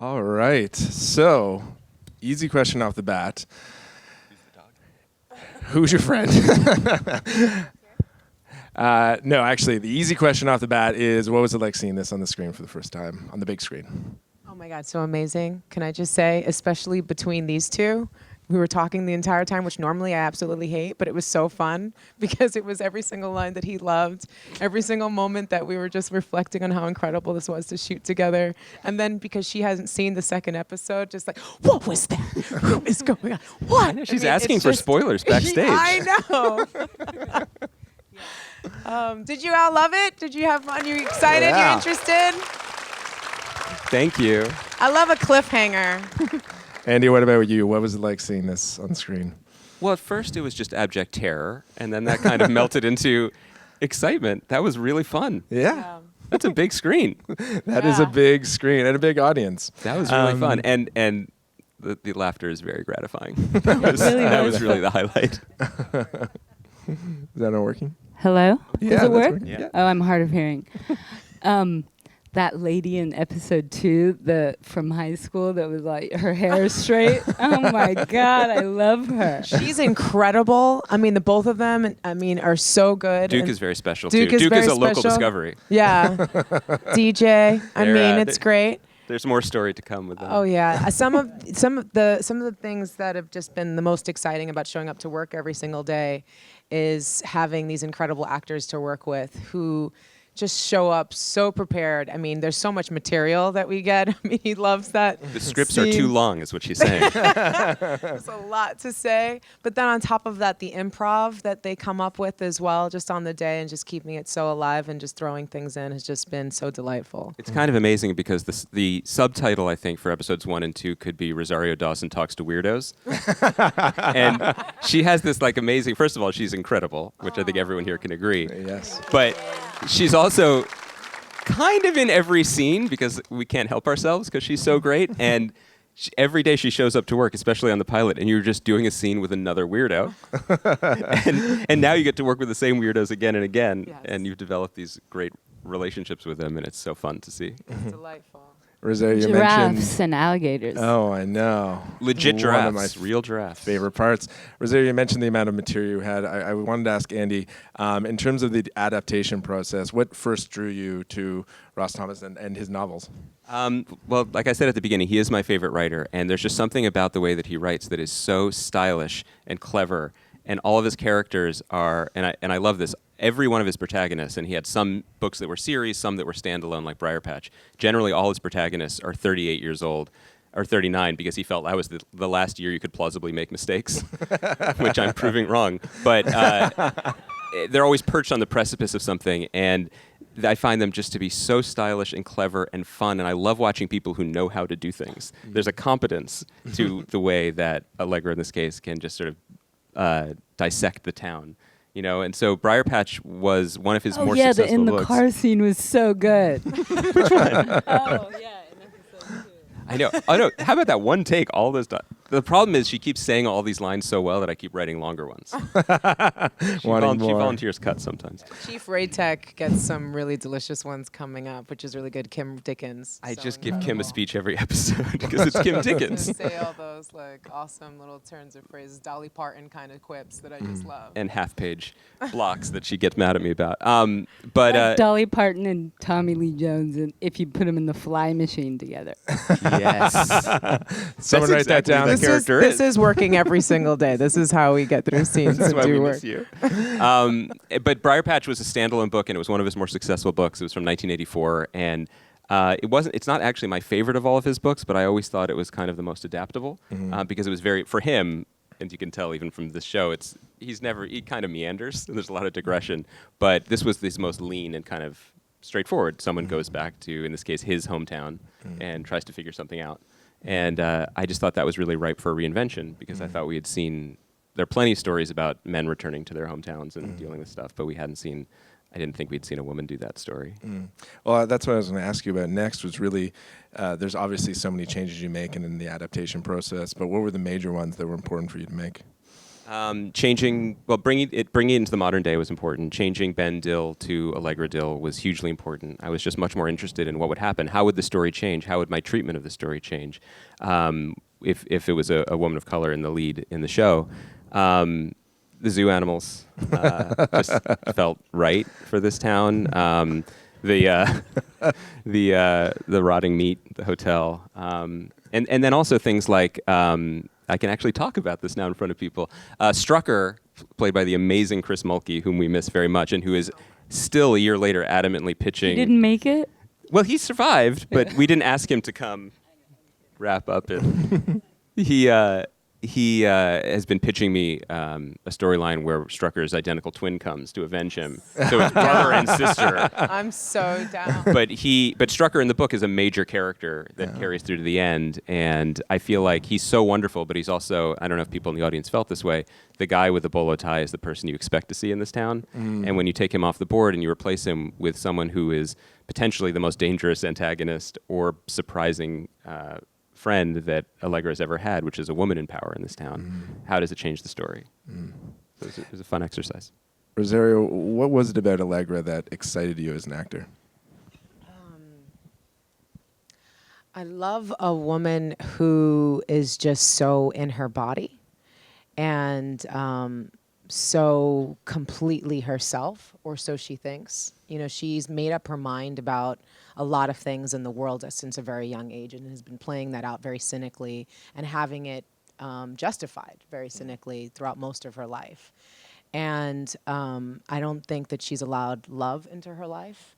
All right. So, easy question off the bat. Who's your friend? No, actually, the easy question off the bat is, what was it like seeing this on the screen for the first time, on the big screen? Oh my God, so amazing. Can I just say, especially between these two, we were talking the entire time, which normally I absolutely hate, but it was so fun because it was every single line that he loved, every single moment that we were just reflecting on how incredible this was to shoot together. And then because she hasn't seen the second episode, just like, what was that? What is going on? What? I know, she's asking for spoilers backstage. I know. Did you all love it? Did you have fun? You excited? Yeah. You interested? Thank you. I love a cliffhanger. Andy, what about you? What was it like seeing this on screen? Well, at first it was just abject terror, and then that kind of melted into excitement. That was really fun. Yeah. That's a big screen. That is a big screen and a big audience. That was really fun. And the laughter is very gratifying. That was really the highlight. Is that not working? Hello? Yeah, Does it that's work? working. Yeah. Oh, I'm hard of hearing. That lady in episode 2, from high school, that was like, her hair is straight. Oh my God, I love her. She's incredible. I mean, the both of them, are so good. Duke And is very special, Duke too. is Duke very is a local special. discovery. Yeah. DJ. It's great. There's more story to come with them. Oh yeah. Some of the things that have just been the most exciting about showing up to work every single day is having these incredible actors to work with who just show up so prepared. I mean, there's so much material that we get. I mean, he loves that. The scripts are too long, is what she's saying. There's a lot to say. But then on top of that, the improv that they come up with as well, just on the day, and just keeping it so alive and just throwing things in has just been so delightful. It's kind of amazing because the subtitle, I think, for episodes 1 and 2 could be Rosario Dawson Talks to Weirdos. And she has this amazing, first of all, she's incredible, which I think everyone here can agree. Yes. But she's also kind of in every scene because we can't help ourselves because she's so great. And every day she shows up to work, especially on the pilot, and you're just doing a scene with another weirdo. and now you get to work with the same weirdos again and again. Yes. And you've developed these great relationships with them, and it's so fun to see. It's delightful. Rosario, you Giraffes mentioned... and alligators. Oh, I know. Legit One giraffes, of my real giraffes. favorite parts. Rosario, you mentioned the amount of material you had. I wanted to ask Andy, in terms of the adaptation process, what first drew you to Ross Thomason and his novels? Well, like I said at the beginning, he is my favorite writer, and there's just something about the way that he writes that is so stylish and clever, and all of his characters are, and I love this, every one of his protagonists, and he had some books that were series, some that were standalone, like Briarpatch. Generally, all his protagonists are 38 years old, or 39, because he felt that was the last year you could plausibly make mistakes, which I'm proving wrong. But they're always perched on the precipice of something, and I find them just to be so stylish and clever and fun, and I love watching people who know how to do things. There's a competence to the way that Allegra, in this case, can just sort of dissect the town. And so Briarpatch was one of his more successful the in the books. car scene was so good. Which one? Oh, yeah, in episode 2. I know. Oh no! How about that one take? All those. The problem is she keeps saying all these lines so well that I keep writing longer ones. She volunteers cuts sometimes. Chief Raytech gets some really delicious ones coming up, which is really good. Kim Dickens. I so just give Kim a incredible. speech every episode because it's Kim Dickens. Say all those awesome little turns of phrases, Dolly Parton kind of quips that I just love. And half-page blocks that she gets mad at me about. But Dolly Parton and Tommy Lee Jones, and if you put them in the fly machine together. yes, Someone write that down. This is working every single day. This is how we get through scenes That's and why we do work. miss you. But Briarpatch was a standalone book, and it was one of his more successful books. It was from 1984, and it's not actually my favorite of all of his books, but I always thought it was kind of the most adaptable because it was for him, and you can tell even from this show, he kind of meanders, and there's a lot of digression, but this was his most lean and kind of straightforward. Someone goes back to, in this case, his hometown and tries to figure something out. And I just thought that was really ripe for a reinvention because I thought we had seen, there are plenty of stories about men returning to their hometowns and dealing with stuff, but I didn't think we'd seen a woman do that story. Well, that's what I was going to ask you about next was really, there's obviously so many changes you make in the adaptation process, but what were the major ones that were important for you to make? Bringing it into the modern day was important. Changing Ben Dill to Allegra Dill was hugely important. I was just much more interested in what would happen. How would the story change? How would my treatment of the story change if it was a woman of color in the lead in the show? The zoo animals just felt right for this town. The rotting meat, the hotel, and then also things like. I can actually talk about this now in front of people. Strucker, played by the amazing Chris Mulkey, whom we miss very much, and who is still a year later adamantly pitching. He didn't make it? Well, he survived, but we didn't ask him to come wrap up it. He has been pitching me a storyline where Strucker's identical twin comes to avenge him. So it's brother and sister. I'm so down. But Strucker in the book is a major character that carries through to the end, and I feel like he's so wonderful, but he's also, I don't know if people in the audience felt this way, the guy with the bolo tie is the person you expect to see in this town. And when you take him off the board and you replace him with someone who is potentially the most dangerous antagonist or surprising friend that Allegra's ever had, which is a woman in power in this town. How does it change the story? So it was a fun exercise. Rosario, what was it about Allegra that excited you as an actor? I love a woman who is just so in her body and so completely herself, or so she thinks. You know, she's made up her mind about a lot of things in the world since a very young age and has been playing that out very cynically and having it justified very cynically throughout most of her life. And I don't think that she's allowed love into her life.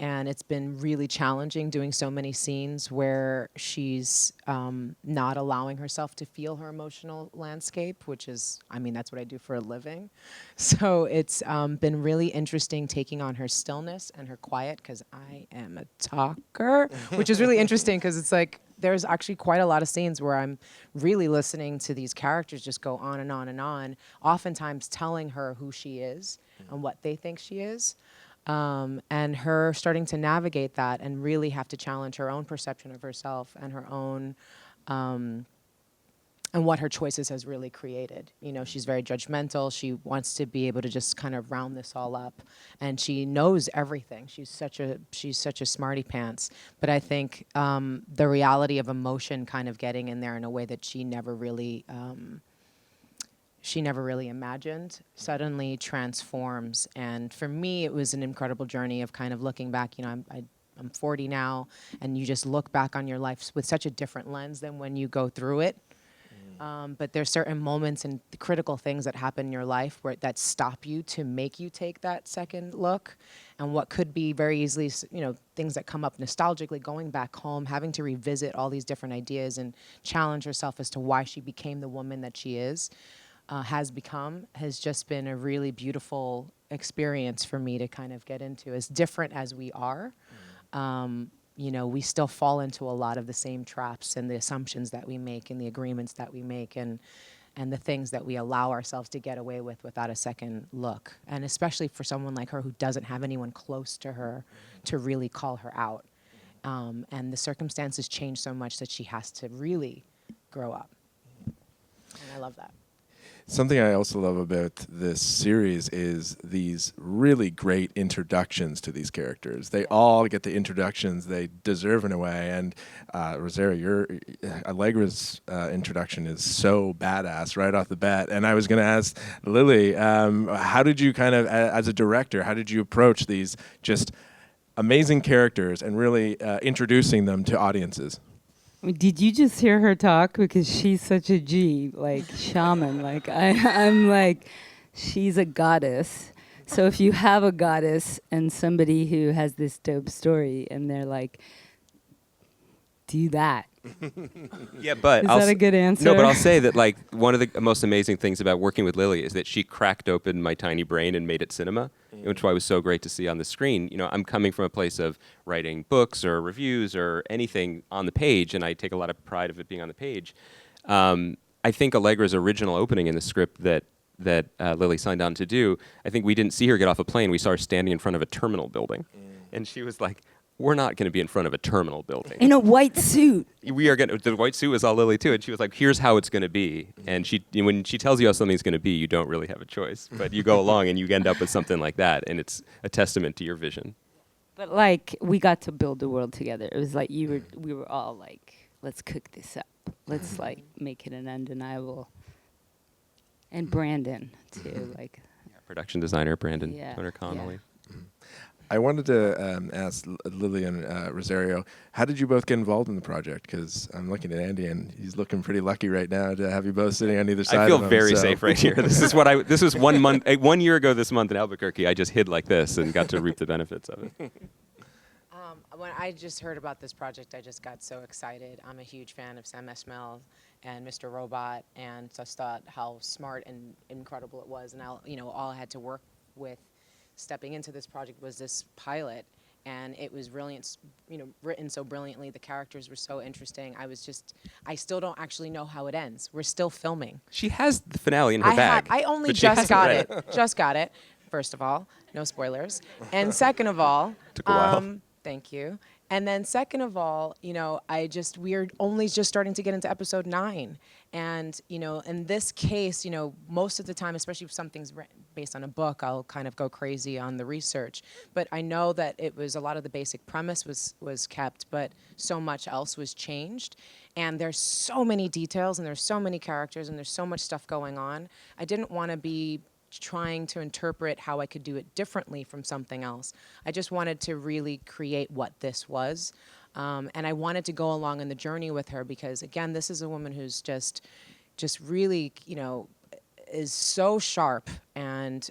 And it's been really challenging doing so many scenes where she's not allowing herself to feel her emotional landscape, which is, I mean, that's what I do for a living. So it's been really interesting taking on her stillness and her quiet, because I am a talker, which is really interesting because it's like there's actually quite a lot of scenes where I'm really listening to these characters just go on and on and on, oftentimes telling her who she is and what they think she is. And her starting to navigate that and really have to challenge her own perception of herself and her own, and what her choices has really created. You know, she's very judgmental. She wants to be able to just kind of round this all up, and she knows everything. She's such a smarty pants. But I think the reality of emotion kind of getting in there in a way that she never really imagined suddenly transforms. And for me, it was an incredible journey of kind of looking back. You know, I'm 40 now, and you just look back on your life with such a different lens than when you go through it. But there's certain moments and critical things that happen in your life that stop you to make you take that second look. And what could be very easily, you know, things that come up nostalgically, going back home, having to revisit all these different ideas and challenge herself as to why she became the woman that she is. Has just been a really beautiful experience for me to kind of get into. As different as we are, you know, we still fall into a lot of the same traps and the assumptions that we make and the agreements that we make and the things that we allow ourselves to get away with without a second look. And especially for someone like her who doesn't have anyone close to her to really call her out. And the circumstances change so much that she has to really grow up. And I love that. Something I also love about this series is these really great introductions to these characters. They all get the introductions they deserve in a way. And Rosario, Allegra's introduction is so badass right off the bat. And I was going to ask Lily, how did you kind of, as a director, how did you approach these just amazing characters and really introducing them to audiences? Did you just hear her talk? Because she's such a G, like shaman. Like I'm like, she's a goddess. So if you have a goddess and somebody who has this dope story and they're like, do that. Yeah, but is that a good answer? No, but I'll say that like one of the most amazing things about working with Lily is that she cracked open my tiny brain and made it cinema, which was so great to see on the screen. You know, I'm coming from a place of writing books or reviews or anything on the page, and I take a lot of pride of it being on the page. I think Allegra's original opening in the script that Lily signed on to do, I think we didn't see her get off a plane. We saw her standing in front of a terminal building, and she was like, we're not going to be in front of a terminal building. In a white suit. We are going to, the white suit was all Lily too, and she was like, here's how it's going to be. And when she tells you how something's going to be, you don't really have a choice. But you go along and you end up with something like that, and it's a testament to your vision. But like, we got to build the world together. It was like we were all like, let's cook this up. Let's like make it an undeniable. And Brandon too, like. Production designer Brandon Yeah, Toner Connolly. yeah. I wanted to ask Lily and Rosario, how did you both get involved in the project? Because I'm looking at Andy, and he's looking pretty lucky right now to have you both sitting on either side. I feel of him, very so. safe right here. This was 1 month, 1 year ago this month in Albuquerque. I just hid like this and got to reap the benefits of it. When I just heard about this project, I just got so excited. I'm a huge fan of Sam Esmail and Mr. Robot, and just thought how smart and incredible it was. And all I had to work with stepping into this project was this pilot, and it was brilliant, written so brilliantly. The characters were so interesting. I still don't actually know how it ends. We're still filming. She has the finale in her bag. I only but she just hasn't got read it. Just got it. First of all, no spoilers. And second of all, Took a while. Thank you. And then second of all, we're only just starting to get into episode 9. And, in this case, most of the time, especially if something's based on a book, I'll kind of go crazy on the research. But I know that it was a lot of the basic premise was kept, but so much else was changed. And there's so many details, and there's so many characters, and there's so much stuff going on. I didn't want to be trying to interpret how I could do it differently from something else. I just wanted to really create what this was. And I wanted to go along in the journey with her because, again, this is a woman who's just really, is so sharp and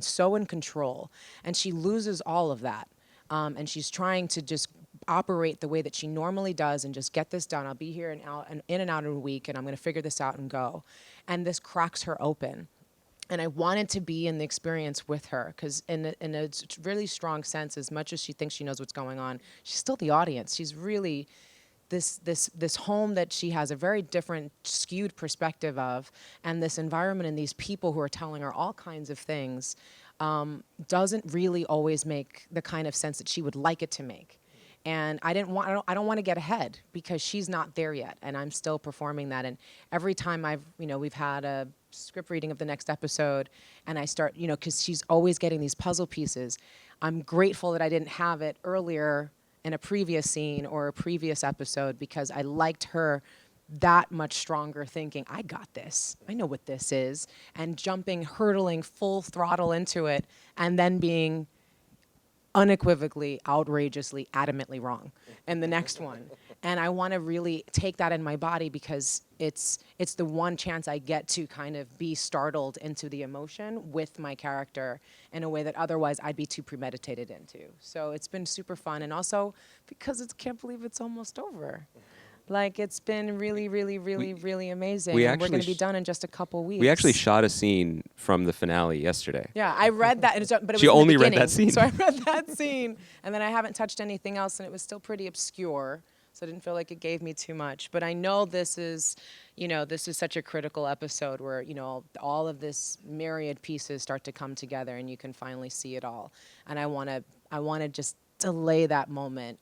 so in control. And she loses all of that. And she's trying to just operate the way that she normally does and just get this done. I'll be here in and out in a week, and I'm going to figure this out and go. And this cracks her open. And I wanted to be in the experience with her because in a really strong sense, as much as she thinks she knows what's going on, she's still the audience. She's really this home that she has a very different skewed perspective of, and this environment and these people who are telling her all kinds of things doesn't really always make the kind of sense that she would like it to make. And I don't want to get ahead because she's not there yet, and I'm still performing that. And every time we've had a script reading of the next episode, and I start, because she's always getting these puzzle pieces. I'm grateful that I didn't have it earlier in a previous scene or a previous episode because I liked her that much stronger thinking, I got this. I know what this is. And hurtling full throttle into it, and then being unequivocally, outrageously, adamantly wrong in the next one. And I want to really take that in my body because it's the one chance I get to kind of be startled into the emotion with my character in a way that otherwise I'd be too premeditated into. So it's been super fun. And also because can't believe it's almost over. Like, it's been really, really, really, really amazing. And we're going to be done in just a couple weeks. We actually shot a scene from the finale yesterday. Yeah, I read that, but it She was only in the read that beginning. scene. So I read that scene, and then I haven't touched anything else, and it was still pretty obscure. So I didn't feel like it gave me too much. But I know this is such a critical episode where, all of this myriad pieces start to come together, and you can finally see it all. And I want to just delay that moment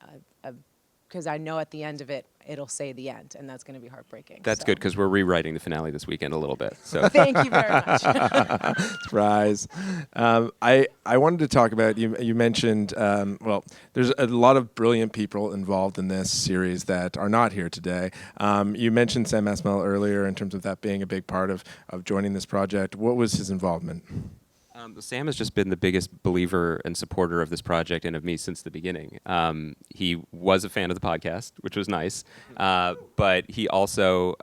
because I know at the end of it, it'll say the end, and that's going to be heartbreaking. That's good because we're rewriting the finale this weekend a little bit. So Thank you very much. Surprise. I wanted to talk about, you mentioned, there's a lot of brilliant people involved in this series that are not here today. You mentioned Sam Esmail earlier in terms of that being a big part of joining this project. What was his involvement? Sam has just been the biggest believer and supporter of this project and of me since the beginning. He was a fan of the podcast, which was nice, but he also,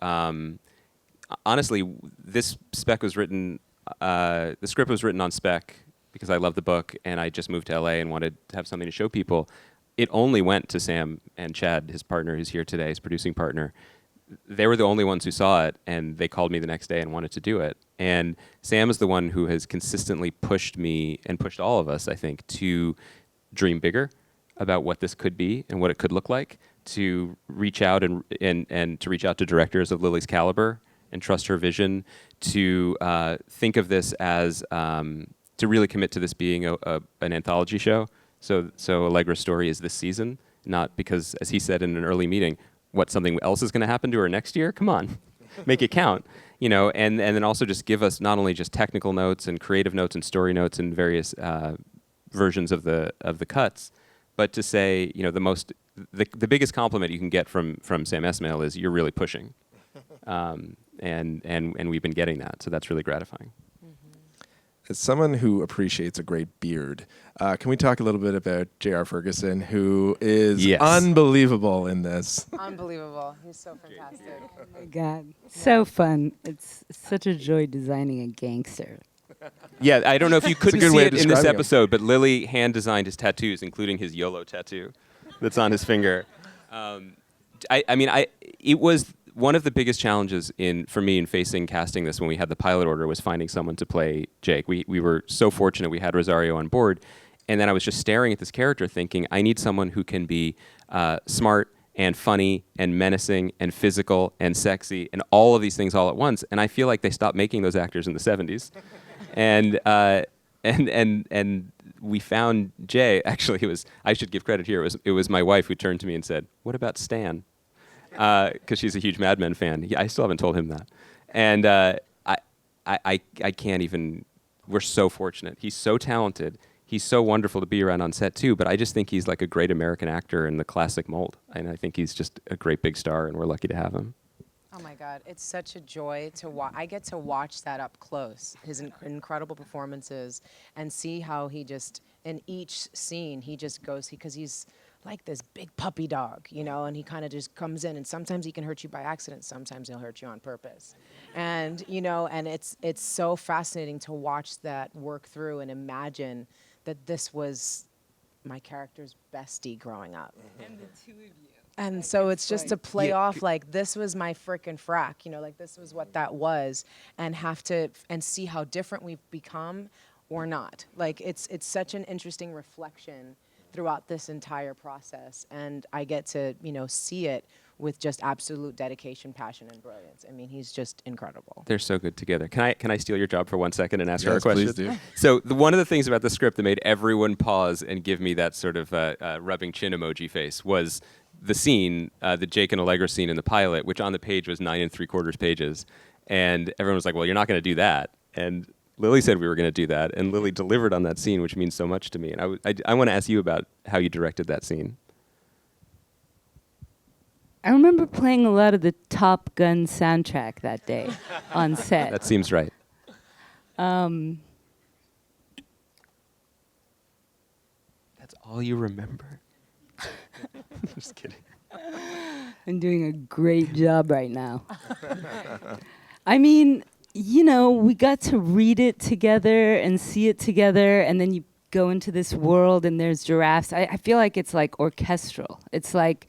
honestly, this spec was written, the script was written on spec because I love the book and I just moved to LA and wanted to have something to show people. It only went to Sam and Chad, his partner who's here today, his producing partner. They were the only ones who saw it, and they called me the next day and wanted to do it. And Sam is the one who has consistently pushed me and pushed all of us, I think, to dream bigger about what this could be and what it could look like, to reach out and to reach out to directors of Lily's caliber and trust her vision, to think of this as, to really commit to this being an anthology show, So Allegra's story is this season, not because, as he said in an early meeting, what, something else is going to happen to her next year? Come on, make it count. And then also just give us not only just technical notes and creative notes and story notes and various versions of the cuts, but to say, the biggest compliment you can get from Sam Esmail is you're really pushing, and we've been getting that, so that's really gratifying. As someone who appreciates a great beard, can we talk a little bit about J.R. Ferguson, who is unbelievable in this? Unbelievable. He's so fantastic. Oh my God. So fun. It's such a joy designing a gangster. Yeah, I don't know if you couldn't good see way it of in this describing him. episode, but Lily hand designed his tattoos, including his YOLO tattoo that's on his finger. It was one of the biggest challenges for me in casting this when we had the pilot order was finding someone to play Jake. We were so fortunate we had Rosario on board, and then I was just staring at this character thinking, I need someone who can be smart and funny and menacing and physical and sexy and all of these things all at once. And I feel like they stopped making those actors in the 70s. And we found Jay. Actually, I should give credit here. It was my wife who turned to me and said, "What about Stan?" Because she's a huge Mad Men fan. I still haven't told him that. And I can't even. We're so fortunate. He's so talented. He's so wonderful to be around on set too. But I just think he's like a great American actor in the classic mold. And I think he's just a great big star, and we're lucky to have him. Oh my God, it's such a joy to watch. I get to watch that up close, his incredible performances, and see how he just, in each scene, he just goes, because he's like this big puppy dog, and he kind of just comes in, and sometimes he can hurt you by accident, sometimes he'll hurt you on purpose. And, and it's so fascinating to watch that work through and imagine that this was my character's bestie growing up. And the two of you. And so it's just to play off like this was my frickin' frack, like this was what that was, and see how different we've become or not. Like it's such an interesting reflection throughout this entire process, and I get to see it with just absolute dedication, passion, and brilliance. I mean, he's just incredible. They're so good together. Can I steal your job for 1 second and ask her a question? Please do. So one of the things about the script that made everyone pause and give me that sort of rubbing chin emoji face was the scene, the Jake and Allegra scene in the pilot, which on the page was 9 3/4 pages. And everyone was like, well, you're not going to do that. And Lily said we were going to do that. And Lily delivered on that scene, which means so much to me. And I want to ask you about how you directed that scene. I remember playing a lot of the Top Gun soundtrack that day on set. That seems right. That's all you remember? Just kidding. I'm doing a great job right now. I mean, we got to read it together and see it together, and then you go into this world and there's giraffes. I feel like it's like orchestral. It's like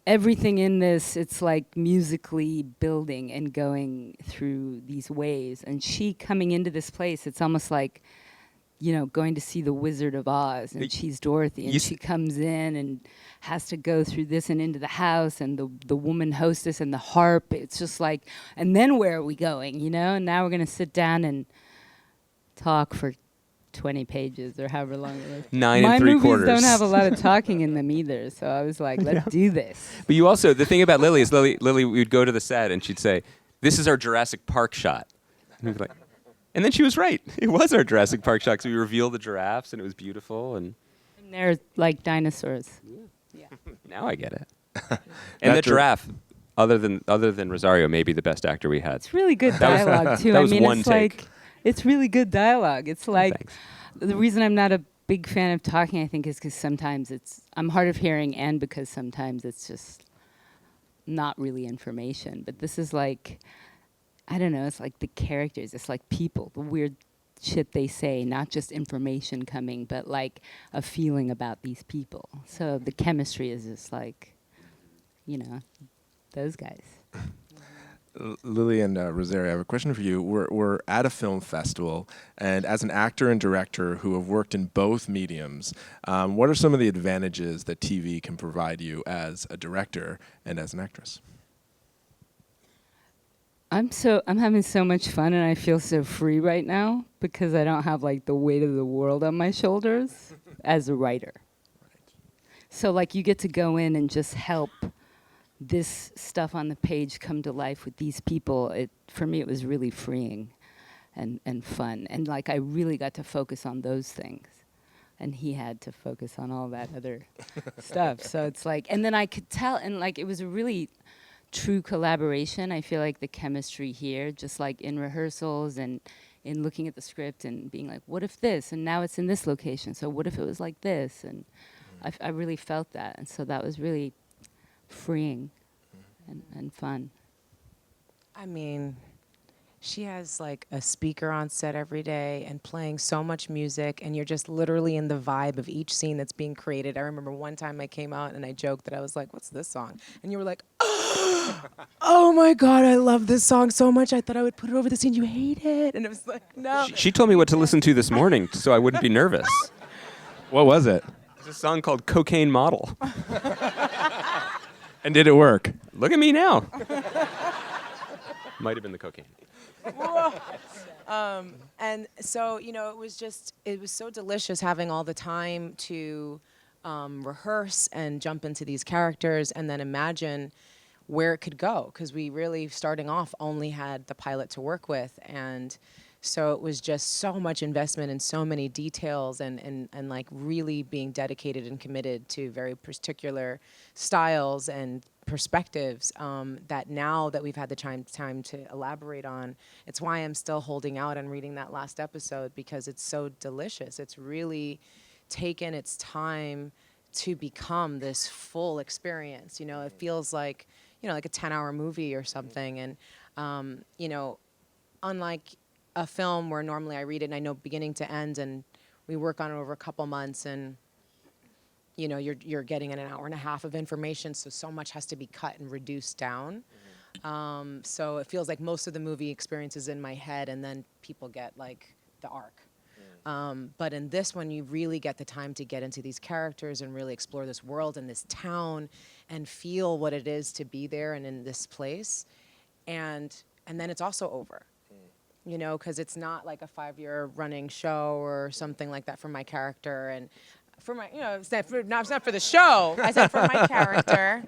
everything in this, it's like musically building and going through these waves. And she coming into this place, it's almost like, going to see the Wizard of Oz, and she's Dorothy, and she comes in and has to go through this and into the house, and the woman hostess and the harp. It's just like, and then where are we going, And now we're going to sit down and talk for 20 pages or however long it is. 9 My 3/4. movies don't have a lot of talking in them either, so I was like, let's do this. But you also, the thing about Lily is Lily would go to the set and she'd say, this is our Jurassic Park shot. And we'd be like, and then she was right. It was our Jurassic Park shot because we revealed the giraffes and it was beautiful. And they're like dinosaurs. yeah. Now I get it. And the giraffe, other than Rosario, may be the best actor we had. It's really good dialogue too. That was one it's take. like, it's really good dialogue. It's like, Thanks. the reason I'm not a big fan of talking, I think, is because sometimes I'm hard of hearing, and because sometimes it's just not really information. But this is like, I don't know, it's like the characters, it's like people, the weird shit they say, not just information coming, but like a feeling about these people. So the chemistry is just like, those guys. Lily and Rosario, I have a question for you. We're at a film festival, and as an actor and director who have worked in both mediums, what are some of the advantages that TV can provide you as a director and as an actress? I'm having so much fun, and I feel so free right now because I don't have like the weight of the world on my shoulders as a writer. So like you get to go in and just help this stuff on the page come to life with these people. For me, it was really freeing and fun. And like I really got to focus on those things. And he had to focus on all that other stuff. So it's like, and then I could tell, and like it was a really true collaboration. I feel like the chemistry here, just like in rehearsals and in looking at the script and being like, what if this? And now it's in this location. So what if it was like this? And I really felt that. And so that was really freeing and fun. I mean, she has like a speaker on set every day and playing so much music, and you're just literally in the vibe of each scene that's being created. I remember one time I came out and I joked that I was like, what's this song? And you were like, oh my God, I love this song so much. I thought I would put it over the scene. You hate it. And it was like, no. She told me what to listen to this morning so I wouldn't be nervous. What was it? It's a song called Cocaine Model. And did it work? Look at me now. Might have been the cocaine. And so, you know, it was so delicious having all the time to rehearse and jump into these characters and then imagine where it could go. Because we really, starting off, only had the pilot to work with. And so it was just so much investment in so many details and like really being dedicated and committed to very particular styles and perspectives that now that we've had the time to elaborate on, it's why I'm still holding out on reading that last episode, because it's so delicious. It's really taken its time to become this full experience. You know, it feels like, you know, like a 10-hour movie or something. And, you know, unlike a film where normally I read it and I know beginning to end and we work on it over a couple months and, you know, you're getting an hour and a half of information, so much has to be cut and reduced down. So it feels like most of the movie experience is in my head, and then people get like the arc. But in this one, you really get the time to get into these characters and really explore this world and this town and feel what it is to be there and in this place. And then it's also over. You know, because it's not like a 5-year running show or something like that for my character. And for my, you know, it's not for the show. I said for my character,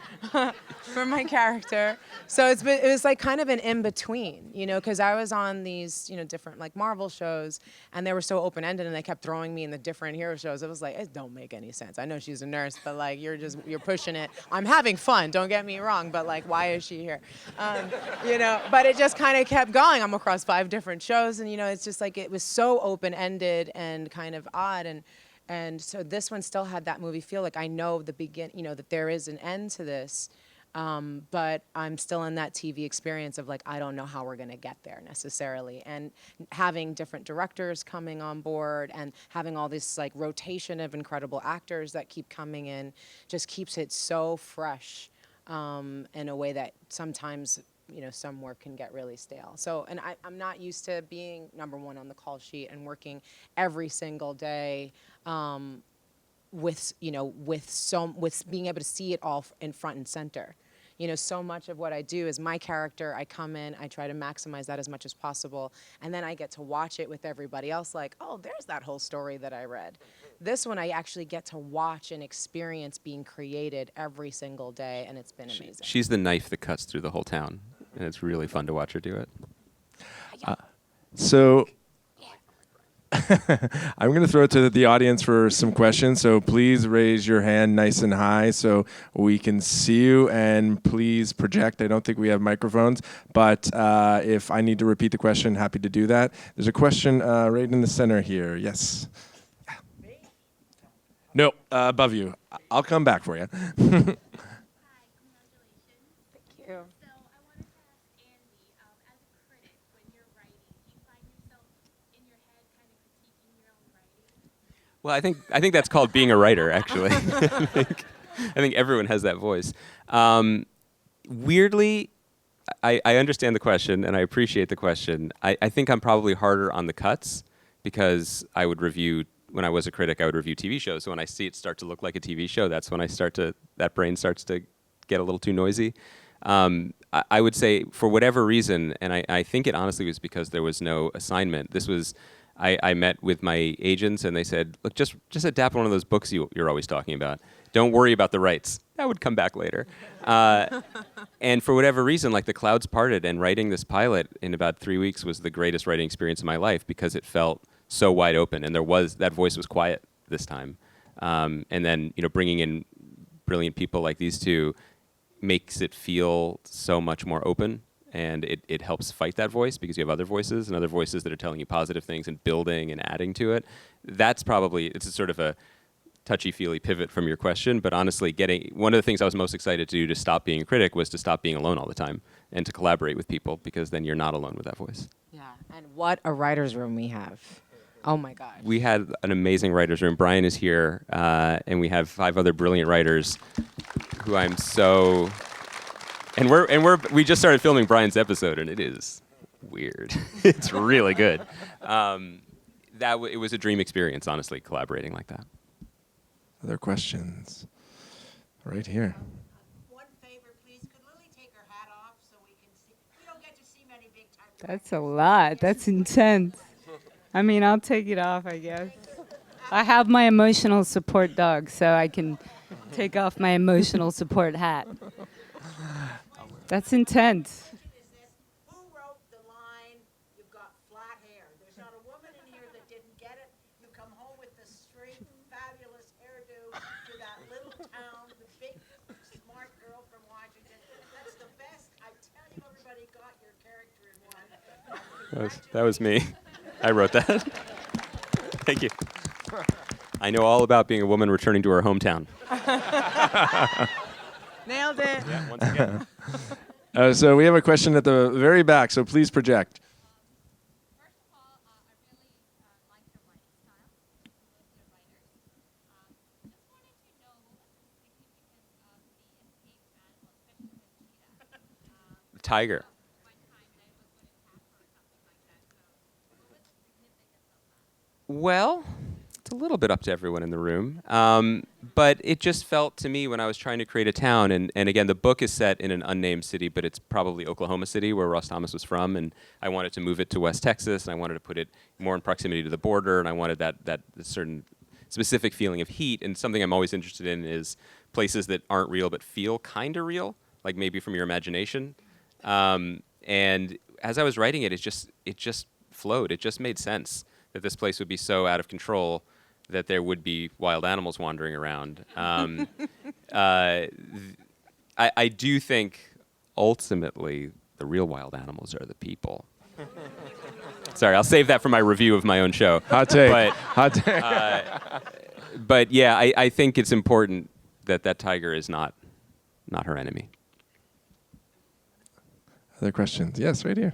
for my character. So it was like kind of an in-between, you know, because I was on these, you know, different like Marvel shows, and they were so open-ended, and they kept throwing me in the different hero shows. It was like, it don't make any sense. I know she's a nurse, but like you're pushing it. I'm having fun, don't get me wrong, but like why is she here? You know, but it just kind of kept going. I'm across 5 different shows, and you know, it's just like it was so open-ended and kind of odd, and so this one still had that movie feel. Like I know you know, that there is an end to this, but I'm still in that TV experience of like, I don't know how we're gonna get there necessarily. And having different directors coming on board and having all this like rotation of incredible actors that keep coming in just keeps it so fresh in a way that sometimes, you know, some work can get really stale. So, and I'm not used to being number one on the call sheet and working every single day with being able to see it all in front and center. You know, so much of what I do is my character. I come in, I try to maximize that as much as possible, and then I get to watch it with everybody else like, oh, there's that whole story that I read. This one I actually get to watch and experience being created every single day, and it's been amazing. She's the knife that cuts through the whole town, and it's really fun to watch her do it. So I'm going to throw it to the audience for some questions. So please raise your hand nice and high so we can see you, and please project. I don't think we have microphones, but if I need to repeat the question, happy to do that. There's a question right in the center here. Yes. No, above you. I'll come back for you. Well, I think that's called being a writer, actually. I think everyone has that voice. Weirdly, I understand the question, and I appreciate the question. I think I'm probably harder on the cuts because I would review, when I was a critic, I would review TV shows. So when I see it start to look like a TV show, that's when that brain starts to get a little too noisy. I would say, for whatever reason, and I think it honestly was because there was no assignment. This was I met with my agents and they said, look, just adapt one of those books you're always talking about. Don't worry about the rights. That would come back later. And for whatever reason, like the clouds parted, and writing this pilot in about 3 weeks was the greatest writing experience of my life because it felt so wide open, and that voice was quiet this time. And then bringing in brilliant people like these two makes it feel so much more open, and it helps fight that voice because you have other voices and other voices that are telling you positive things and building and adding to it. That's probably, it's a sort of a touchy-feely pivot from your question, but honestly, one of the things I was most excited to do to stop being a critic was to stop being alone all the time and to collaborate with people, because then you're not alone with that voice. Yeah, and what a writer's room we have. Oh my God. We had an amazing writer's room. Brian is here, and we have 5 other brilliant writers who I'm so... And we just started filming Brian's episode, and it is weird. It's really good. It was a dream experience, honestly, collaborating like that. Other questions? Right here. One favor, please. Could Lily take her hat off so we can see? We don't get to see many big time. That's a lot. That's intense. I mean, I'll take it off, I guess. I have my emotional support dog, so I can take off my emotional support hat. That's intense. Who wrote the line, "You've got flat hair"? There's not a woman in here that didn't get it. You come home with the straight, fabulous hairdo to that little town, the big, smart girl from Washington. That's the best. I tell you, everybody got your character in one. That was me. I wrote that. Thank you. I know all about being a woman returning to her hometown. Nailed it. Yeah, once again. So we have a question at the very back, so please project. First of all, I really like your writing style, both your writers. Just wanted to know what was the significance of the escaped animal, especially the cheetah. The tiger. One time that it was going to attack her or something like that. So, what was the significance of that? Well, it's a little bit up to everyone in the room. But it just felt to me when I was trying to create a town, and again, the book is set in an unnamed city, but it's probably Oklahoma City, where Ross Thomas was from, and I wanted to move it to West Texas, and I wanted to put it more in proximity to the border, and I wanted that certain specific feeling of heat, and something I'm always interested in is places that aren't real but feel kind of real, like maybe from your imagination. And as I was writing it, it just flowed. It just made sense that this place would be so out of control that there would be wild animals wandering around. I do think ultimately the real wild animals are the people. Sorry, I'll save that for my review of my own show. Hot take. But, Hot take. but yeah, I think it's important that tiger is not her enemy. Other questions? Yes, right here.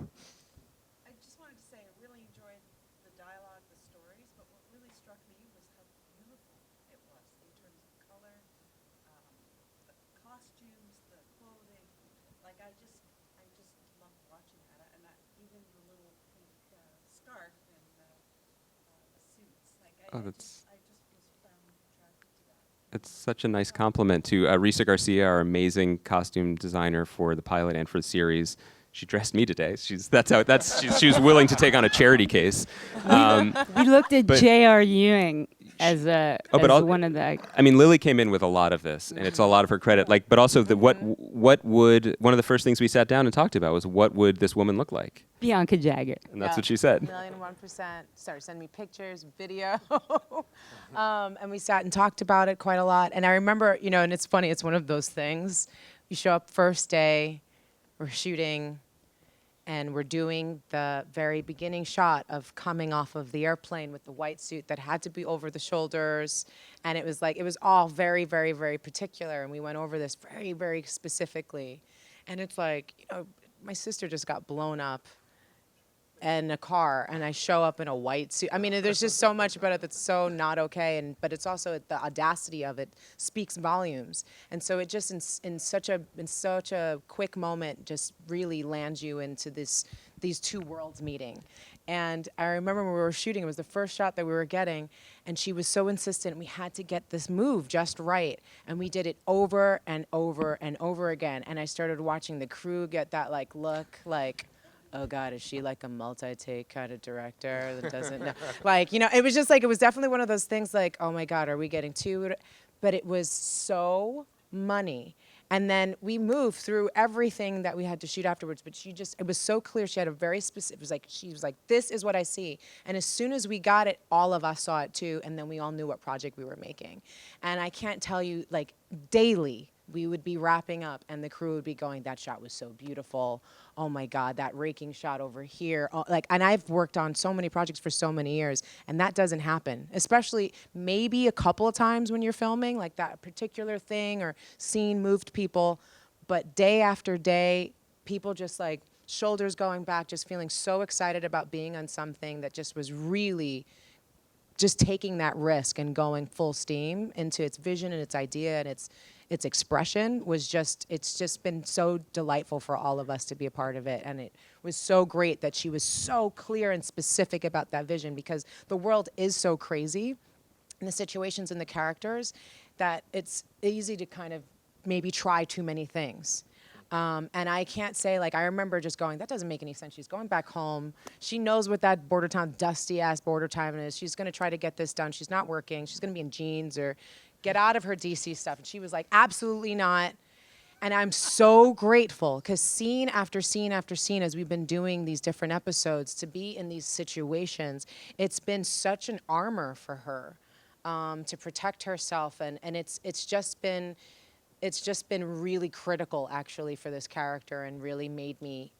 I just wanted to say I really enjoyed the dialogue, the stories, but what really struck me was how beautiful it was in terms of color, the costumes, the clothing. Like I just loved watching that, and even the little pink scarf and the suits. Like I just was found attracted to that. It's such a nice compliment to Risa Garcia, our amazing costume designer for the pilot and for the series. She dressed me today. She was willing to take on a charity case. We looked at But- J.R. Ewing as one of the... I mean, Lily came in with a lot of this, and it's a lot of her credit. But also what would one of the first things we sat down and talked about was what would this woman look like, Bianca Jagger. and that's what she said. 1,000,001%. Started sending me pictures, video. And we sat and talked about it quite a lot. And I remember, and it's funny, it's one of those things. You show up first day, we're shooting, and we're doing the very beginning shot of coming off of the airplane with the white suit that had to be over the shoulders. And it was all very, very, very particular. And we went over this very, very specifically. And it's like, my sister just got blown up in a car, and I show up in a white suit. I mean, there's just so much about it that's so not okay, but it's also the audacity of it speaks volumes. And so it just in such a quick moment just really lands you into these two worlds meeting. And I remember when we were shooting, it was the first shot that we were getting, and she was so insistent we had to get this move just right. And we did it over and over and over again. And I started watching the crew get that look oh God, is she like a multi-take kind of director that doesn't know? Like, it was just like, it was definitely one of those things like, oh my God, are we getting too? But it was so money. And then we moved through everything that we had to shoot afterwards, but it was so clear. She had a very specific, she was like, this is what I see. And as soon as we got it, all of us saw it too, and then we all knew what project we were making. And I can't tell you, like, daily, we would be wrapping up and the crew would be going, that shot was so beautiful. Oh my God, that raking shot over here. Oh, and I've worked on so many projects for so many years, and that doesn't happen, especially maybe a couple of times when you're filming, like that particular thing or scene moved people. But day after day, people just like shoulders going back, just feeling so excited about being on something that just was really just taking that risk and going full steam into its vision and its idea and its expression was just, it's just been so delightful for all of us to be a part of it. And it was so great that she was so clear and specific about that vision, because the world is so crazy and the situations and the characters that it's easy to kind of maybe try too many things. And I can't say, like, I remember just going, that doesn't make any sense. She's going back home. She knows what that border town, dusty-ass border town is. She's going to try to get this done. She's not working. She's going to be in jeans or get out of her DC stuff. And she was like, absolutely not. And I'm so grateful, because scene after scene after scene, as we've been doing these different episodes, to be in these situations, it's been such an armor for her to protect herself. And it's just been really critical, actually, for this character, and really made me,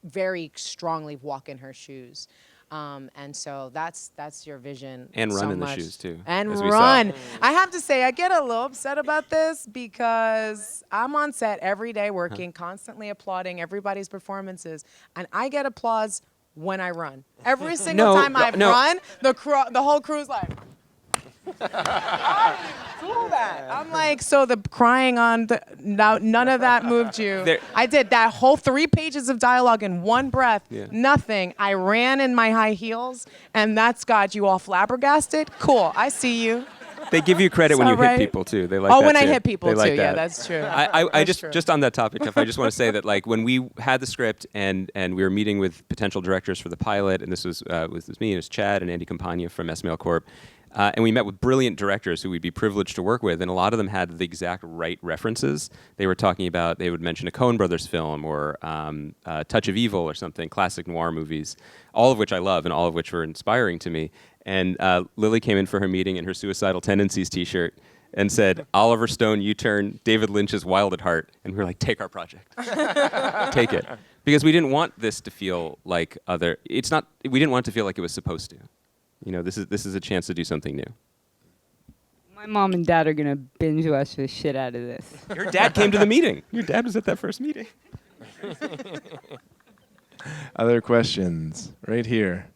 very strongly walk in her shoes. And so that's your vision. And run so in the much. shoes, too. And as we run. saw. I have to say, I get a little upset about this because I'm on set every day working, constantly applauding everybody's performances, and I get applause when I run. Every single time I've run, the whole crew's like, how do you do that? I'm like, so the crying on none of that moved you. I did that whole 3 pages of dialogue in one breath. Yeah. Nothing. I ran in my high heels, and that's got you all flabbergasted. Cool. I see you. They give you credit when you right. hit people too. They like Oh, that when too. I hit people They like too. that. Yeah, that's true. I That's true. just on that topic, Tiff, I just want to say that, like, when we had the script and we were meeting with potential directors for the pilot, and this was me, and it was Chad and Andy Campagna from Esmail Corp. And we met with brilliant directors who we'd be privileged to work with, and a lot of them had the exact right references. They were talking about, they would mention a Coen Brothers film or Touch of Evil or something, classic noir movies, all of which I love and all of which were inspiring to me. And Lily came in for her meeting in her Suicidal Tendencies t-shirt and said, Oliver Stone U-turn, David Lynch's Wild at Heart. And we were like, take our project. Take it. Because we didn't want this to feel like we didn't want it to feel like it was supposed to. This is a chance to do something new. My mom and dad are gonna binge watch the shit out of this. Your dad came to the meeting. Your dad was at that first meeting. Other questions? Right here.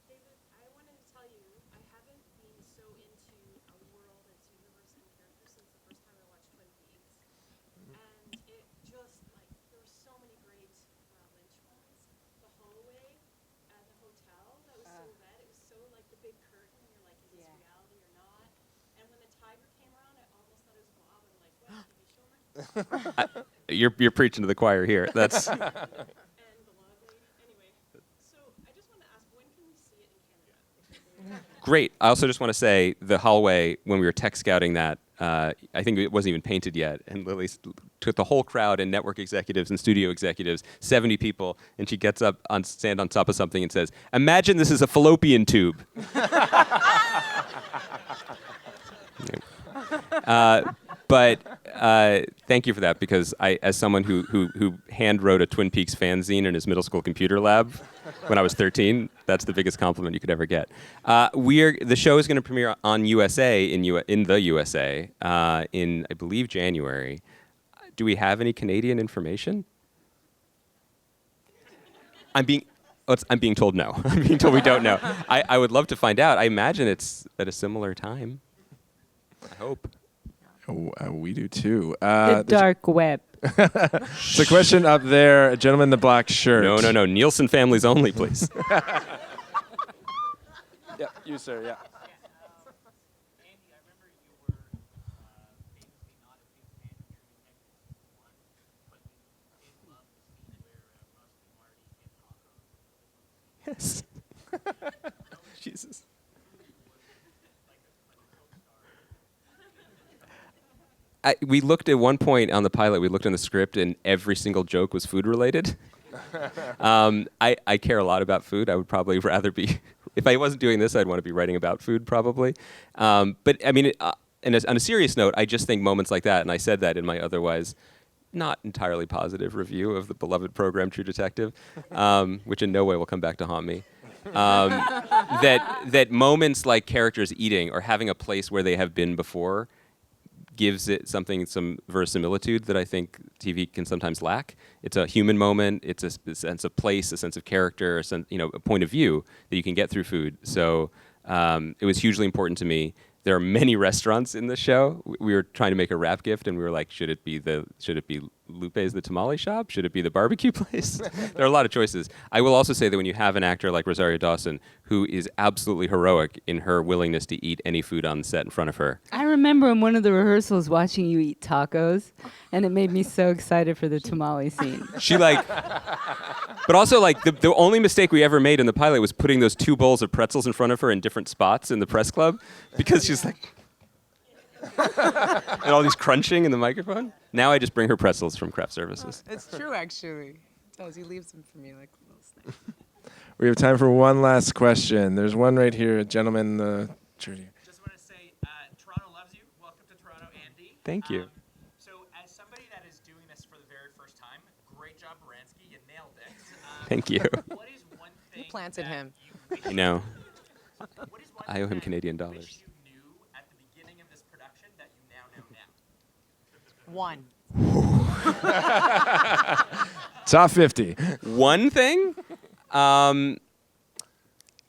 David, I wanted to tell you, I haven't been so into a world and universe and characters since the first time I watched Twin Peaks. And it just, like, there were so many great Lynch ones. The hallway at the hotel, that was so red. It was so, like, the big curtain, and you're like, is this reality or not? And when the tiger came around, I almost thought it was Bob. I'm like, what, TV show? You're preaching to the choir here. That's And the log lady. Anyway, so I just want to ask, when can we see it in Canada? great. I also just want to say the hallway, when we were tech scouting that, I think it wasn't even painted yet, and Lily took the whole crowd and network executives and studio executives, 70 people, and she gets up stand on top of something and says, imagine this is a fallopian tube. But thank you for that, because as someone who hand wrote a Twin Peaks fanzine in his middle school computer lab when I was 13, that's the biggest compliment you could ever get. The show is going to premiere on USA in the USA in, I believe, January. Do we have any Canadian information? I'm being told no. I'm being told we don't know. I would love to find out. I imagine it's at a similar time. I hope. We do too. The dark web. It's a question up there. A gentleman in the black shirt. No. Nielsen families only, please. Yeah, you, sir. Yeah. Andy, I remember you were famously not a big fan of your Detective 1, but you did love the scene where Jesus. We looked at one point on the pilot, we looked in the script, and every single joke was food related. I care a lot about food. I would probably rather be, if I wasn't doing this, I'd want to be writing about food probably. But I mean, on a serious note, I just think moments like that, and I said that in my otherwise not entirely positive review of the beloved program True Detective, which in no way will come back to haunt me. That moments like characters eating or having a place where they have been before gives it some verisimilitude that I think TV can sometimes lack. It's a human moment. It's a sense of place, a sense of character, a point of view that you can get through food. So it was hugely important to me. There are many restaurants in the show. We were trying to make a wrap gift, and we were like, should it be Lupe's the tamale shop? Should it be the barbecue place? There are a lot of choices. I will also say that when you have an actor like Rosario Dawson, who is absolutely heroic in her willingness to eat any food on the set in front of her. I remember in one of the rehearsals watching you eat tacos, and it made me so excited for the tamale scene. She but also the only mistake we ever made in the pilot was putting those 2 bowls of pretzels in front of her in different spots in the press club, because she's like, and all these crunching in the microphone. Now I just bring her pretzels from craft services. It's true, actually. He leaves them for me like a little snack. We have time for one last question. There's one right here, a gentleman. Just want to say, Toronto loves you. Welcome to Toronto, Andy. Thank you. So, as somebody that is doing this for the very first time, great job, Baranski. You nailed it. Thank you. What is one thing You planted that him. you wish You know, What is one I owe thing him that Canadian you dollars. wish you knew at the beginning of this production that you now know now? One. Top 50. One thing, I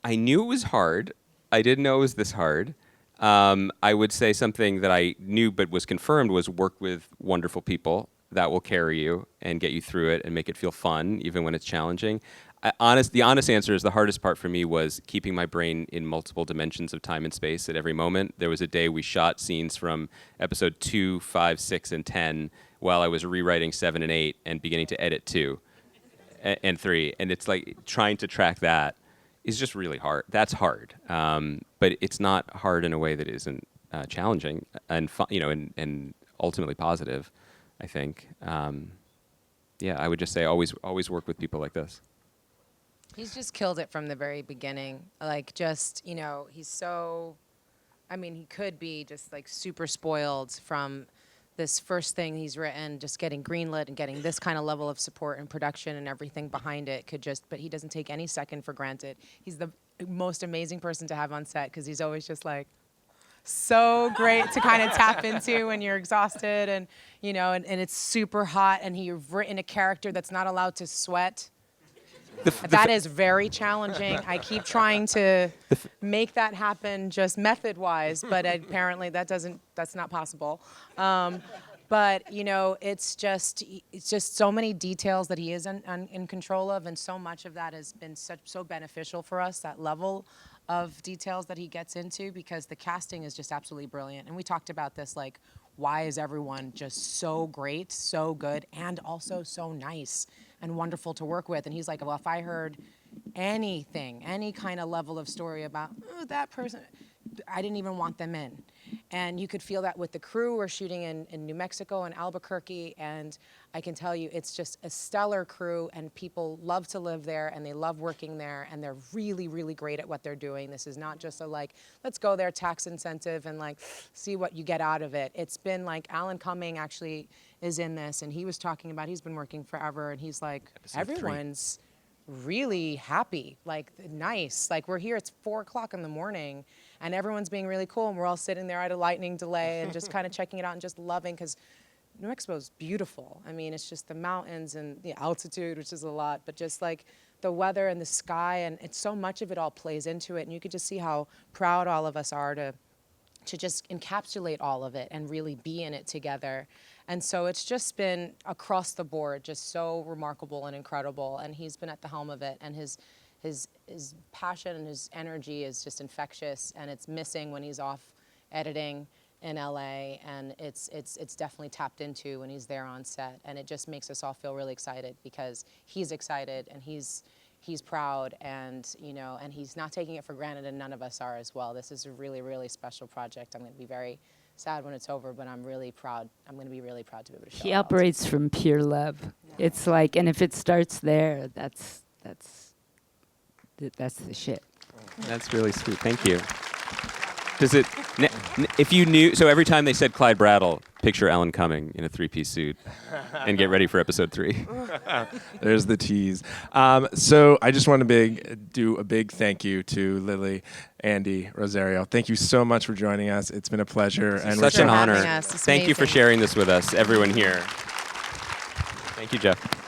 knew it was hard. I didn't know it was this hard. I would say something that I knew but was confirmed was work with wonderful people that will carry you and get you through it and make it feel fun, even when it's challenging. The honest answer is the hardest part for me was keeping my brain in multiple dimensions of time and space at every moment. There was a day we shot scenes from episode 2, 5, 6, and 10 while I was rewriting 7 and 8 and beginning to edit 2 and 3. And it's like trying to track that is just really hard. That's hard. But it's not hard in a way that isn't challenging and fun, and ultimately positive, I think. I would just say always work with people like this. He's just killed it from the very beginning. He's so, he could be just like super spoiled from this first thing he's written, just getting greenlit and getting this kind of level of support and production and everything behind it but he doesn't take any second for granted. He's the most amazing person to have on set because he's always just like so great to kind of tap into when you're exhausted and it's super hot and you've written a character that's not allowed to sweat. That is very challenging. I keep trying to make that happen just method-wise, but apparently that's not possible. But it's just so many details that he is in control of, and so much of that has been so beneficial for us. That level of details that he gets into, because the casting is just absolutely brilliant. And we talked about this, like, why is everyone just so great, so good, and also so nice and wonderful to work with? And he's like, well, if I heard anything, any kind of level of story about that person, I didn't even want them in. And you could feel that with the crew. We're shooting in New Mexico and Albuquerque, and I can tell you it's just a stellar crew, and people love to live there, and they love working there, and they're really, really great at what they're doing. This is not just let's go there, tax incentive, and see what you get out of it. It's been Alan Cumming actually is in this, and he was talking about he's been working forever, and he's like, everyone's really happy, nice. We're here, it's 4:00 in the morning, and everyone's being really cool, and we're all sitting there at a lightning delay and just kind of checking it out and just loving, because New Mexico is beautiful. It's just the mountains and the altitude, which is a lot, but just the weather and the sky, and it's so much of it all plays into it, and you could just see how proud all of us are to just encapsulate all of it and really be in it together. And so it's just been across the board, just so remarkable and incredible. And he's been at the helm of it, and his passion and his energy is just infectious, and it's missing when he's off editing in LA, and it's definitely tapped into when he's there on set, and it just makes us all feel really excited because he's excited, and he's he's proud, and and he's not taking it for granted, and none of us are as well. This is a really, really special project. I'm going to be very sad when it's over, but I'm really proud. I'm going to be really proud to be able to show He it all to operates from pure love. Yeah. It's like, and if it starts there, that's the shit. That's really sweet. Thank you. Does it? If you knew, so every time they said Clyde Brattle, picture Alan Cumming in a 3-piece suit, and get ready for episode 3. There's the tease. So I just want to do a big thank you to Lily, Andy, Rosario. Thank you so much for joining us. It's been a pleasure. And Thanks such an for having honor. us. It's Thank you for amazing. sharing this with us, everyone here. Thank you, Jeff.